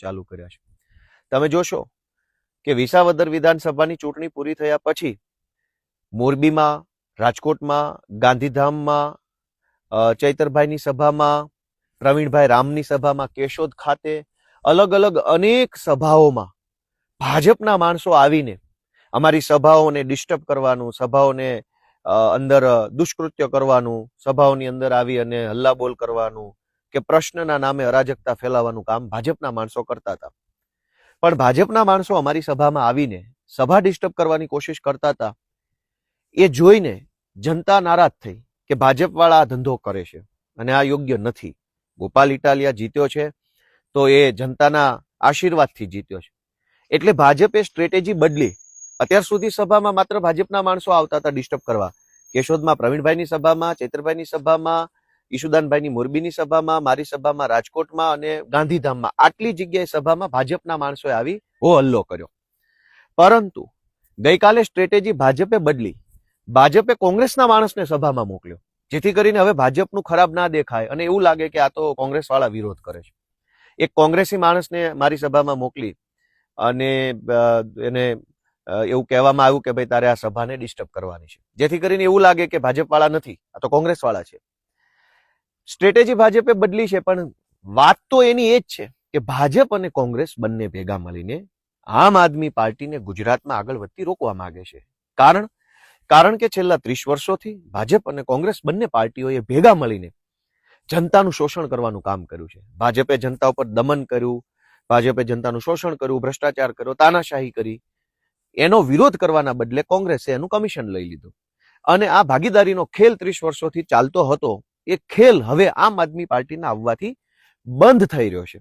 ચાલુ કર્યા છે. તમે જોશો કે વિસાવદર વિધાનસભાની ચૂંટણી પૂરી થયા પછી મોરબીમાં, રાજકોટમાં, ગાંધીધામમાં, ચૈતરભાઈની સભામાં, પ્રવીણભાઈ રામની સભામાં, કેશોદ ખાતે અલગ અલગ અનેક સભાઓમાં ભાજપના માણસો આવીને અમારી સભાઓને ડિસ્ટર્બ કરવાનું, સભાઓને અંદર દુષ્કૃત્ય કરવાનું, સભાઓની અંદર આવી અને હલ્લાબોલ કરવાનું કે પ્રશ્નના નામે અરાજકતા ફેલાવવાનું કામ ભાજપના માણસો કરતા હતા. પણ ભાજપના માણસો અમારી સભામાં આવીને સભા ડિસ્ટર્બ કરવાની કોશિશ કરતા હતા. એ જોઈને જનતા નારાજ થઈ કે ભાજપવાળા આ ધંધો કરે છે અને આ યોગ્ય નથી. ગોપાલ ઇટાલિયા જીત્યો છે તો એ જનતાના આશીર્વાદથી જીત્યો છે. એટલે ભાજપે સ્ટ્રેટેજી બદલી. અત્યાર સુધી સભામાં માત્ર ભાજપના માણસો આવતા હતા ડિસ્ટર્બ કરવા. કેશોદમાં પ્રવીણભાઈની સભામાં, ચૈતરભાઈની સભામાં, ઈશુદાનભાઈની મોરબીની સભામાં, મારી સભામાં રાજકોટમાં અને ગાંધીધામમાં આટલી જગ્યાએ સભામાં ભાજપના માણસોએ આવી હો હલ્લો કર્યો. પરંતુ ગઈકાલે સ્ટ્રેટેજી ભાજપે બદલી. ભાજપે કોંગ્રેસના માણસને સભામાં મોકલ્યો, જેથી કરીને હવે ભાજપનું ખરાબ ના દેખાય અને એવું લાગે કે આ તો કોંગ્રેસ વાળા વિરોધ કરે છે. એક કોંગ્રેસી માણસને મારી સભામાં મોકલી અને એને એવું કહેવામાં આવ્યું કે ભાઈ તારે આ સભાને ડિસ્ટર્બ કરવાની છે, જેથી કરીને એવું લાગે કે ભાજપ વાળા નથી, આ તો કોંગ્રેસ વાળા છે. સ્ટ્રેટેજી ભાજપે બદલી છે, પણ વાત તો એની એ જ છે કે ભાજપ અને કોંગ્રેસ બંને ભેગા મળીને આમ આદમી પાર્ટીને ગુજરાતમાં આગળ વધતી રોકવા માંગે છે. કારણ કે છેલ્લા 30 વર્ષોથી ભાજપ અને કોંગ્રેસ બંને પાર્ટીઓએ ભેગા મળીને જનતાનું શોષણ કરવાનું કામ કર્યું છે. ભાજપે જનતા ઉપર દમન કર્યું, ભાજપે જનતાનું શોષણ કર્યું, ભ્રષ્ટાચાર કર્યો, તાનાશાહી કરી. એનો વિરોધ કરવાના બદલે કોંગ્રેસે એનું કમિશન લઈ લીધું અને આ ભાગીદારીનો ખેલ 30 વર્ષોથી ચાલતો હતો. એ ખેલ હવે આમ આદમી પાર્ટીના આવવાથી બંધ થઈ રહ્યો છે.